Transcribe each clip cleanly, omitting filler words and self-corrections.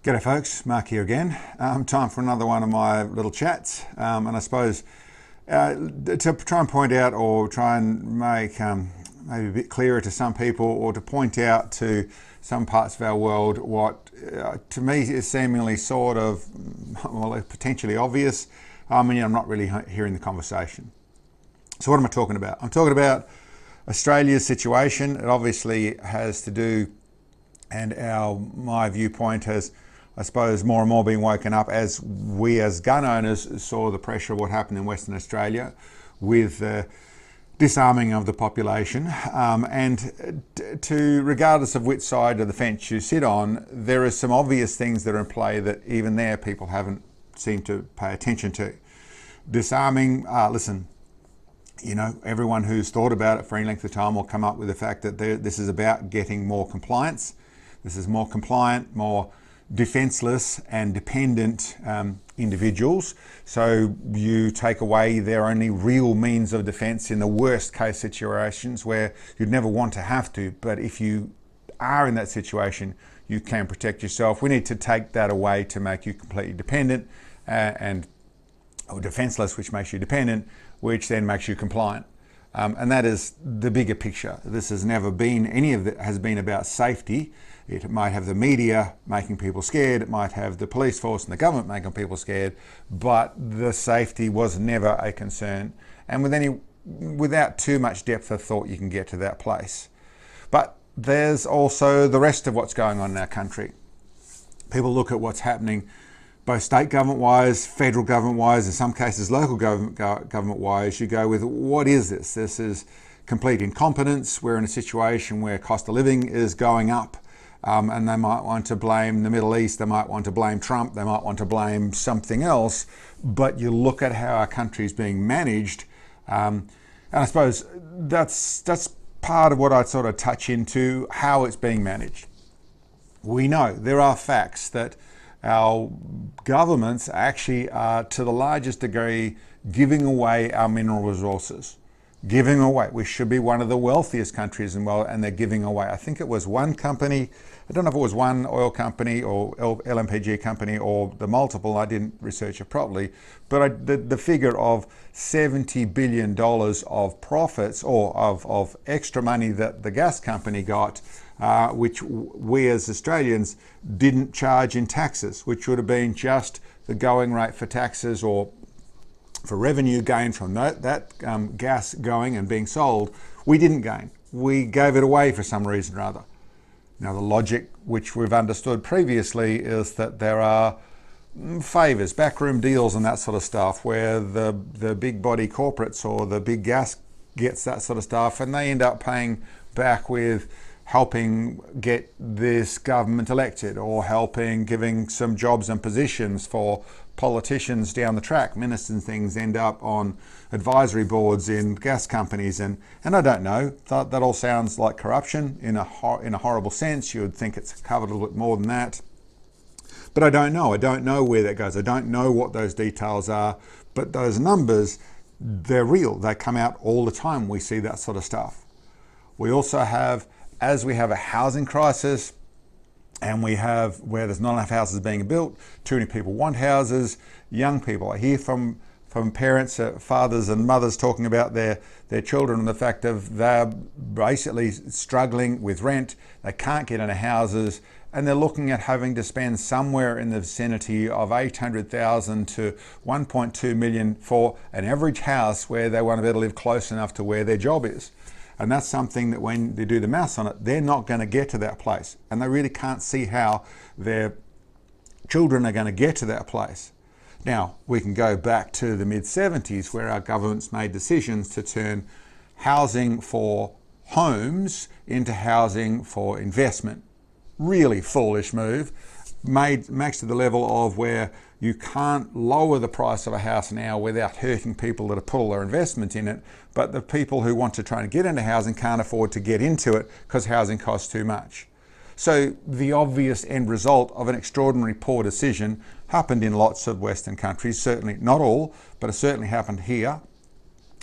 G'day folks, Mark here again. Time for another one of my little chats, and I suppose to try and point out or try and make maybe a bit clearer to some people, or to point out to some parts of our world what to me is seemingly sort of, well, potentially obvious, and I'm not really hearing the conversation. So what am I talking about? I'm talking about Australia's situation. It obviously has to do, and my viewpoint has, I suppose, more and more being woken up as we as gun owners saw the pressure of what happened in Western Australia with the disarming of the population. And regardless of which side of the fence you sit on, there are some obvious things that are in play that even there people haven't seemed to pay attention to. Disarming, listen, everyone who's thought about it for any length of time will come up with the fact that this is about getting more compliance. This is more compliant, more defenceless and dependent individuals. So you take away their only real means of defense in the worst case situations where you'd never want to have to, but if you are in that situation, you can protect yourself. We need to take that away to make you completely dependent or defenseless, which makes you dependent, which then makes you compliant. And that is the bigger picture. This has never been, any of it has been about safety. It might have the media making people scared, it might have the police force and the government making people scared, but the safety was never a concern. And without too much depth of thought, you can get to that place. But there's also the rest of what's going on in our country. People look at what's happening both state government-wise, federal government-wise, in some cases local government-wise. You go with, what is this? This is complete incompetence. We're in a situation where cost of living is going up. And they might want to blame the Middle East, they might want to blame Trump, they might want to blame something else, but you look at how our country is being managed, and I suppose that's part of what I'd sort of touch into, how it's being managed. We know there are facts that our governments actually are, to the largest degree, giving away our mineral resources. Giving away. We should be one of the wealthiest countries in the world, and they're giving away. I think it was one company, I don't know if it was one oil company or LMPG company or the multiple, I didn't research it properly, but the figure of $70 billion of profits or of extra money that the gas company got, which we as Australians didn't charge in taxes, which would have been just the going rate for taxes or for revenue gain from that gas going and being sold. We didn't gain. We gave it away for some reason or other. Now the logic which we've understood previously is that there are favours, backroom deals and that sort of stuff where the big body corporates or the big gas gets that sort of stuff, and they end up paying back with helping get this government elected or giving some jobs and positions for politicians down the track. Ministers and things end up on advisory boards in gas companies, and I don't know, that all sounds like corruption in a horrible sense. You would think it's covered a little bit more than that, but I don't know where that goes. I don't know what those details are, but those numbers, they're real. They come out all the time. We see that sort of stuff. We also have, as we have a housing crisis, and we have where there's not enough houses being built, too many people want houses, young people. I hear from parents, fathers and mothers talking about their children and the fact of they're basically struggling with rent, they can't get into houses, and they're looking at having to spend somewhere in the vicinity of $800,000 to $1.2 million for an average house where they want to be able to live close enough to where their job is. And that's something that when they do the maths on it, they're not going to get to that place. And they really can't see how their children are going to get to that place. Now, we can go back to the mid-70s where our governments made decisions to turn housing for homes into housing for investment. Really foolish move. Makes to the level of where you can't lower the price of a house now without hurting people that have put all their investment in it, but the people who want to try and get into housing can't afford to get into it because housing costs too much. So the obvious end result of an extraordinary poor decision happened in lots of Western countries, certainly not all, but it certainly happened here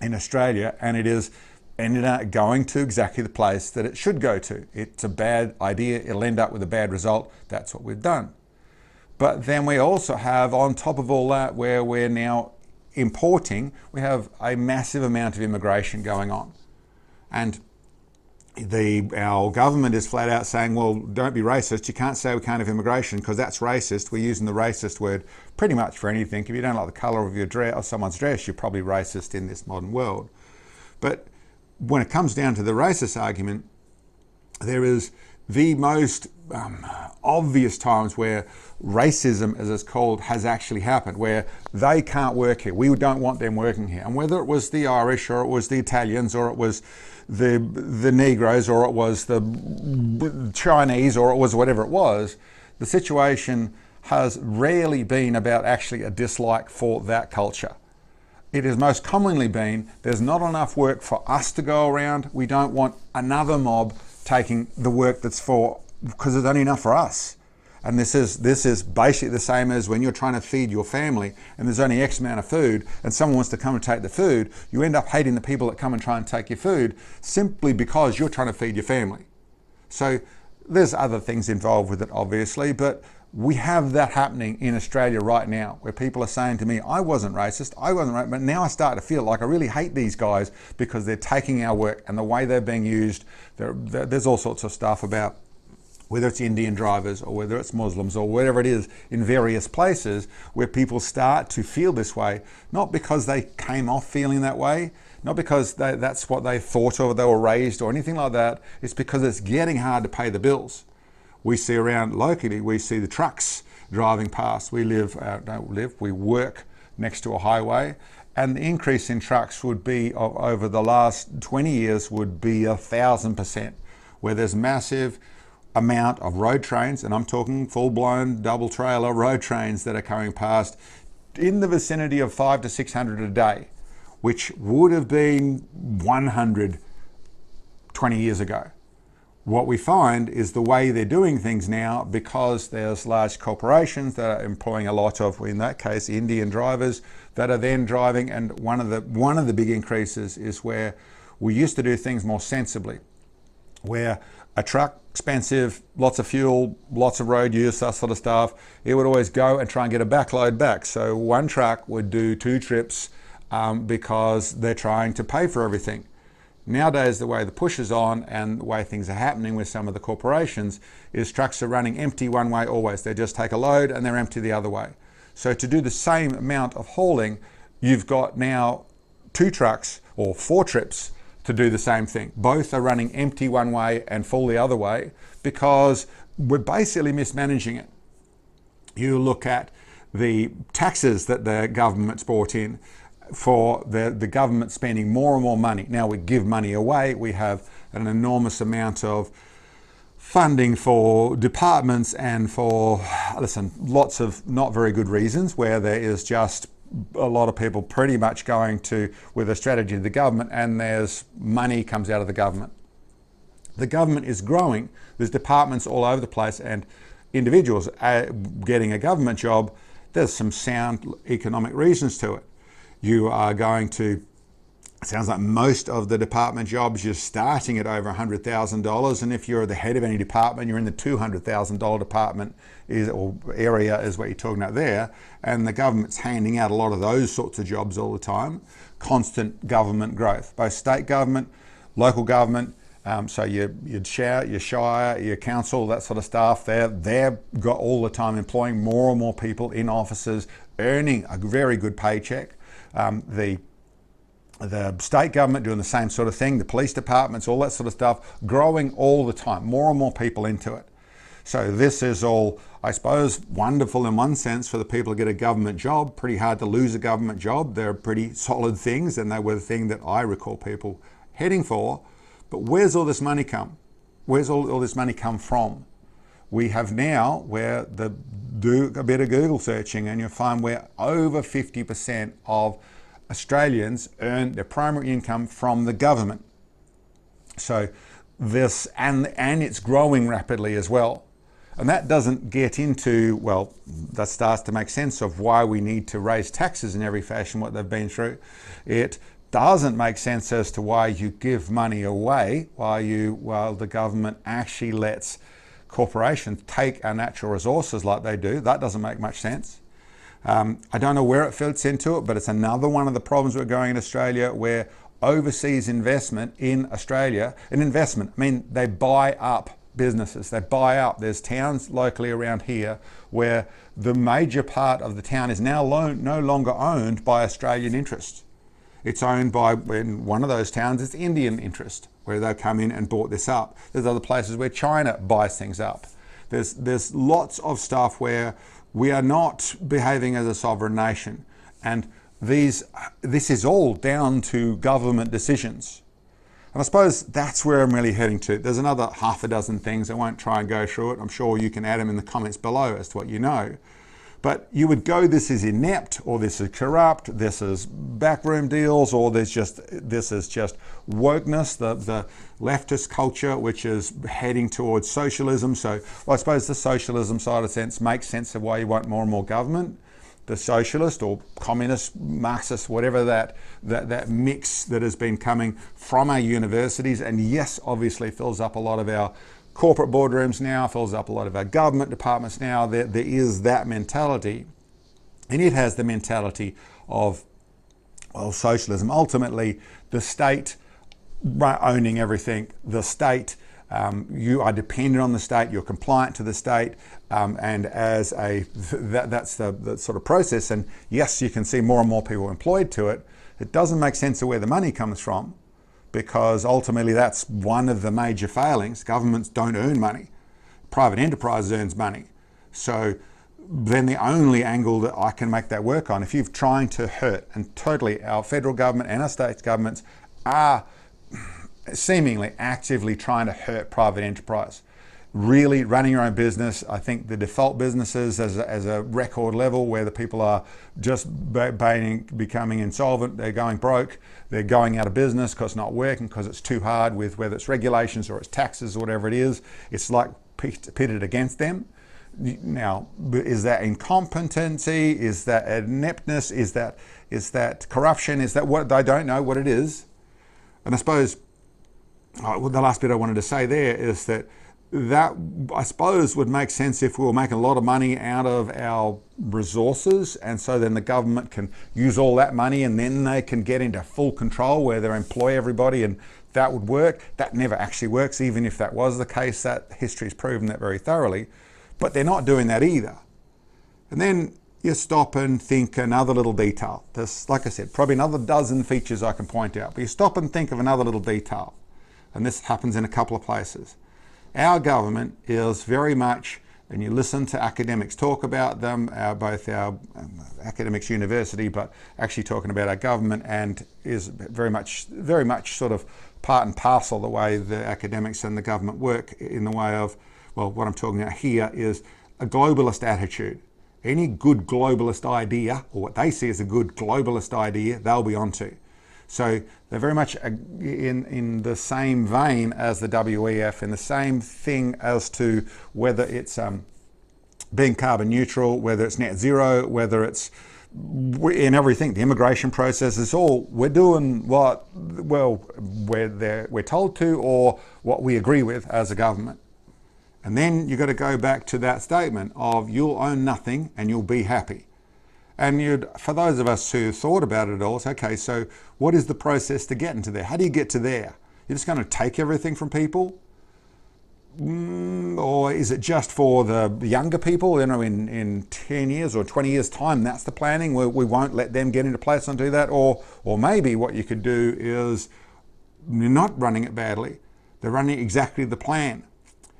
in Australia, and it is ended up going to exactly the place that it should go to. It's a bad idea, it'll end up with a bad result. That's what we've done. But then we also have, on top of all that, where we're now importing, we have a massive amount of immigration going on. And our government is flat out saying, well, don't be racist. You can't say we can't have immigration because that's racist. We're using the racist word pretty much for anything. If you don't like the colour of your dress or someone's dress, you're probably racist in this modern world. But when it comes down to the racist argument, there is the most obvious times where racism, as it's called, has actually happened, where they can't work here. We don't want them working here. And whether it was the Irish or it was the Italians or it was the Negroes or it was the Chinese or it was whatever it was, the situation has rarely been about actually a dislike for that culture. It has most commonly been, there's not enough work for us to go around. We don't want another mob taking the work that's for, because there's only enough for us. And this is basically the same as when you're trying to feed your family and there's only X amount of food and someone wants to come and take the food, you end up hating the people that come and try and take your food simply because you're trying to feed your family. So there's other things involved with it, obviously, but we have that happening in Australia right now, where people are saying to me, I wasn't racist, but now I start to feel like I really hate these guys because they're taking our work and the way they're being used. There's all sorts of stuff about whether it's Indian drivers or whether it's Muslims or whatever it is in various places where people start to feel this way, not because they came off feeling that way, not because that's what they thought or they were raised or anything like that. It's because it's getting hard to pay the bills. We see around locally, we see the trucks driving past. We work next to a highway, and the increase in trucks would be over the last 20 years would be 1,000%, where there's massive amount of road trains, and I'm talking full-blown double trailer road trains that are coming past in the vicinity of 500 to 600 a day, which would have been 100 20 years ago. What we find is the way they're doing things now, because there's large corporations that are employing a lot of, in that case, Indian drivers that are then driving. And one of the big increases is where we used to do things more sensibly, where a truck, expensive, lots of fuel, lots of road use, that sort of stuff, it would always go and try and get a backload back. So one truck would do 2 trips because they're trying to pay for everything. Nowadays, the way the push is on and the way things are happening with some of the corporations is trucks are running empty one way always. They just take a load and they're empty the other way. So to do the same amount of hauling, you've got now 2 trucks or 4 trips to do the same thing. Both are running empty one way and full the other way because we're basically mismanaging it. You look at the taxes that the government's brought in, for the government spending more and more money. Now we give money away. We have an enormous amount of funding for departments and for, lots of not very good reasons, where there is just a lot of people pretty much going to with a strategy of the government, and there's money comes out of the government. The government is growing. There's departments all over the place, and individuals getting a government job, there's some sound economic reasons to it. You are going to, it sounds like most of the department jobs, you're starting at over $100,000. And if you're the head of any department, you're in the $200,000 department or area is what you're talking about there. And the government's handing out a lot of those sorts of jobs all the time. Constant government growth, both state government, local government. So your shire, your council, that sort of stuff, they've got all the time employing more and more people in offices, earning a very good paycheck. The state government doing the same sort of thing, the police departments, all that sort of stuff, growing all the time, more and more people into it. So this is all, I suppose, wonderful in one sense for the people to get a government job. Pretty hard to lose a government job. They're pretty solid things, and they were the thing that I recall people heading for. But where's all this money come? Where's all this money come from? We have now where do a bit of Google searching and you'll find where over 50% of Australians earn their primary income from the government. So this, and it's growing rapidly as well. And that doesn't get into, well, that starts to make sense of why we need to raise taxes in every fashion, what they've been through. It doesn't make sense as to why you give money away while the government actually lets corporations take our natural resources like they do. That doesn't make much sense. I don't know where it fits into it, but it's another one of the problems we're going in Australia, where overseas investment in Australia, they buy up businesses, they buy up. There's towns locally around here where the major part of the town is now no longer owned by Australian interests. It's owned by, in one of those towns, it's Indian interest, where they've come in and bought this up. There's other places where China buys things up. There's lots of stuff where we are not behaving as a sovereign nation. And this is all down to government decisions. And I suppose that's where I'm really heading to. There's another half a dozen things. I won't try and go through it. I'm sure you can add them in the comments below as to what you know. But you would go, this is inept, or this is corrupt, this is backroom deals, or this is just wokeness, the leftist culture, which is heading towards socialism. So I suppose the socialism side of sense makes sense of why you want more and more government. The socialist or communist, Marxist, whatever that mix that has been coming from our universities, and yes, obviously fills up a lot of our corporate boardrooms now, fills up a lot of our government departments now. There is that mentality, and it has the mentality of socialism. Ultimately, the state owning everything, the state, you are dependent on the state, you're compliant to the state, and as that's the sort of process. And yes, you can see more and more people employed to it. It doesn't make sense of where the money comes from, because ultimately that's one of the major failings. Governments don't earn money. Private enterprise earns money. So then the only angle that I can make that work on, if you're trying to hurt, and totally our federal government and our state governments are seemingly actively trying to hurt private enterprise. Really running your own business. I think the default businesses as a record level, where the people are just becoming insolvent, they're going broke, they're going out of business because it's not working, because it's too hard, with whether it's regulations or it's taxes or whatever it is. It's like pitted against them. Now, is that incompetency? Is that ineptness? Is that corruption? Is that what? I don't know what it is. And I suppose the last bit I wanted to say there is that I suppose would make sense if we were making a lot of money out of our resources, and so then the government can use all that money, and then they can get into full control where they employ everybody, and that would work. That never actually works. Even if that was the case, that history's proven that very thoroughly. But they're not doing that either. And then you stop and think another little detail. There's, like I said, probably another dozen features I can point out, but you stop and think of another little detail. And this happens in a couple of places. Our government is very much, and you listen to academics talk about them, both our academics university, but actually talking about our government, and is very much sort of part and parcel the way the academics and the government work, in the way of, well, what I'm talking about here is a globalist attitude. Any good globalist idea, or what they see as a good globalist idea, they'll be onto. So they're very much in the same vein as the WEF, in the same thing as to whether it's being carbon neutral, whether it's net zero, whether it's in everything. The immigration process is all, we're doing what, well, we're told to, or what we agree with as a government. And then you've got to go back to that statement of you'll own nothing and you'll be happy. And for those of us who thought about it all, it's okay, so what is the process to get into there? How do you get to there? You're just going to take everything from people? Or is it just for the younger people, in 10 years or 20 years time, that's the planning, we won't let them get into place and do that? Or maybe what you could do is, you're not running it badly, they're running exactly the plan.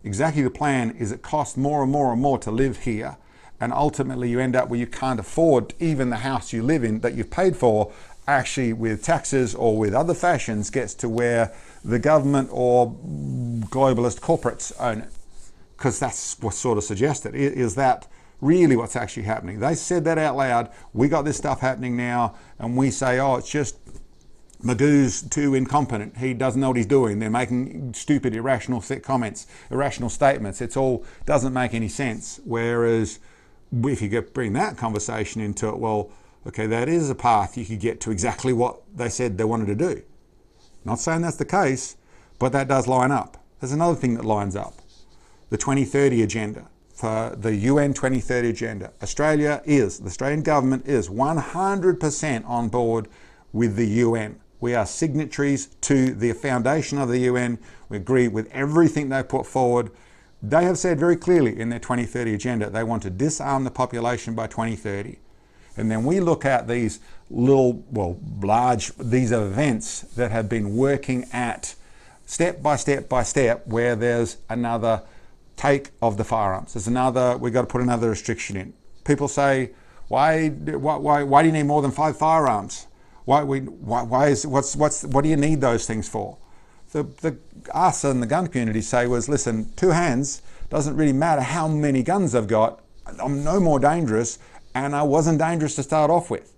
Exactly the plan is it costs more and more and more to live here. And ultimately you end up where you can't afford even the house you live in that you've paid for, actually with taxes or with other fashions, gets to where the government or globalist corporates own it. Because that's what's sort of suggested. Is that really what's actually happening? They said that out loud. We got this stuff happening now, and we say, oh, it's just Magoo's too incompetent. He doesn't know what he's doing. They're making stupid, irrational comments, irrational statements. It's all doesn't make any sense. Whereas if you bring that conversation into it, well, okay, that is a path you could get to exactly what they said they wanted to do. Not saying that's the case, but that does line up. There's another thing that lines up. the 2030 agenda, for the UN 2030 agenda. The Australian government is 100% on board with the UN. We are signatories to the foundation of the UN. We agree with everything they put forward. They have said very clearly in their 2030 agenda, they want to disarm the population by 2030. And then we look at these these events that have been working at step by step by step, where there's another take of the firearms. We've got to put another restriction in. People say, why do you need more than 5 firearms? What do you need those things for? Us and the gun community say listen, 2 hands, doesn't really matter how many guns I've got. I'm no more dangerous, and I wasn't dangerous to start off with.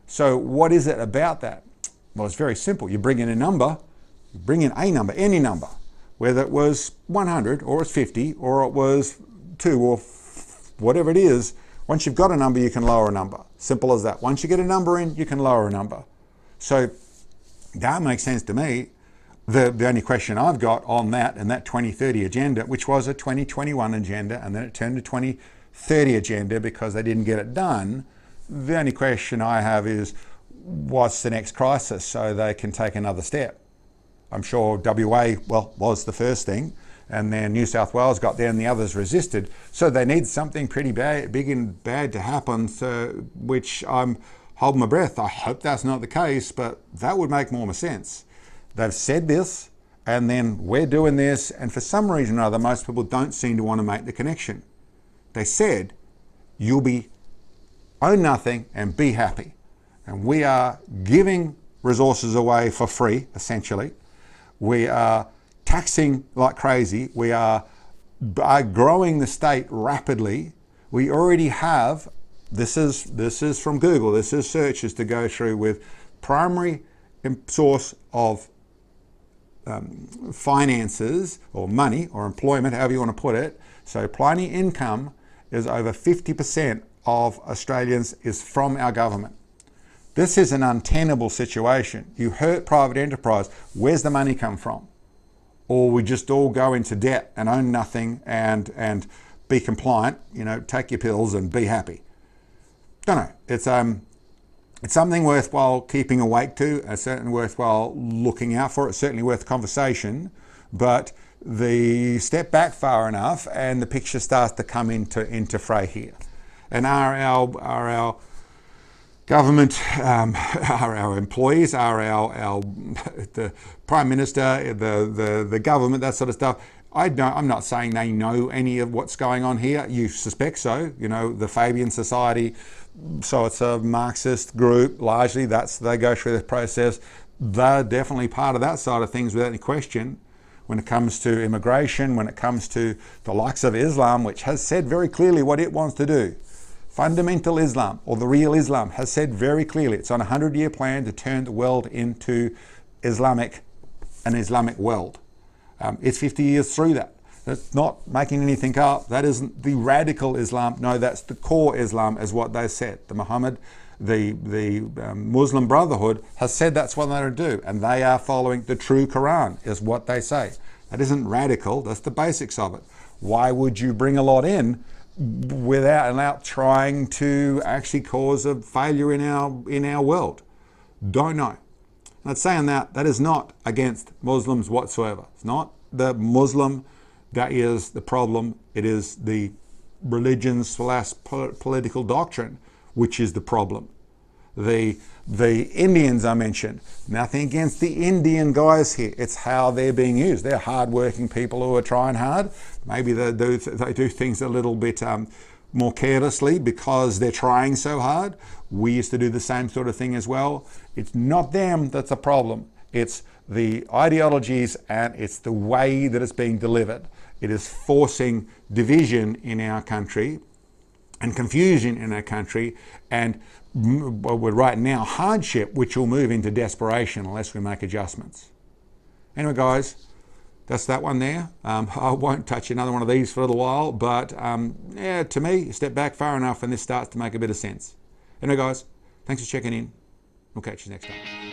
So what is it about that? Well, it's very simple. You bring in a number, any number, whether it was 100 or it's 50 or it was 2 or whatever it is. Once you've got a number, you can lower a number. Simple as that. Once you get a number in, you can lower a number. So that makes sense to me. The only question I've got on that and that 2030 agenda, which was a 2021 agenda, and then it turned to 2030 agenda because they didn't get it done. The only question I have is, what's the next crisis so they can take another step? I'm sure WA, was the first thing, and then New South Wales got there and the others resisted. So they need something pretty big and bad to happen, which I'm holding my breath. I hope that's not the case, but that would make more sense. They've said this, and then we're doing this, and for some reason or other, most people don't seem to want to make the connection. They said, you'll own nothing and be happy. And we are giving resources away for free, essentially. We are taxing like crazy. We are growing the state rapidly. We already have, this is from Google, this is searches to go through with primary source of finances or money or employment, however you want to put it. So primary income is over 50% of Australians is from our government. This is an untenable situation. You hurt private enterprise. Where's the money come from? Or we just all go into debt and own nothing and be compliant, take your pills and be happy. Don't know. It's something worthwhile keeping awake to. It's certainly worthwhile looking out for. It's certainly worth conversation. But the step back far enough and the picture starts to come into fray here. And are our government, are our employees, are the Prime Minister, the government, that sort of stuff. I'm not saying they know any of what's going on here. You suspect so. The FABIAN Society, so it's a Marxist group, largely. They go through this process. They're definitely part of that side of things without any question. When it comes to immigration, when it comes to the likes of Islam, which has said very clearly what it wants to do. Fundamental Islam, or the real Islam, has said very clearly it's on a 100-year plan to turn the world into an Islamic world. It's 50 years through that. That's not making anything up. That isn't the radical Islam. No, that's the core Islam, is what they said. The Muslim Brotherhood has said that's what they're to do, and they are following the true Quran, is what they say. That isn't radical. That's the basics of it. Why would you bring a lot in without trying to actually cause a failure in our world? Don't know. Not saying that is not against Muslims whatsoever. It's not the Muslim that is the problem. It is the religion/political doctrine which is the problem. The Indians I mentioned, nothing against the Indian guys here. It's how they're being used. They're hard-working people who are trying hard. Maybe they do things a little bit more carelessly because they're trying so hard. We used to do the same sort of thing as well. It's not them that's a problem. It's the ideologies and it's the way that it's being delivered. It is forcing division in our country and confusion in our country, and we're right now hardship, which will move into desperation unless we make adjustments. Anyway, guys, that's that one there. I won't touch another one of these for a little while, but to me, step back far enough and this starts to make a bit of sense. Anyway, guys, thanks for checking in. We'll catch you next time.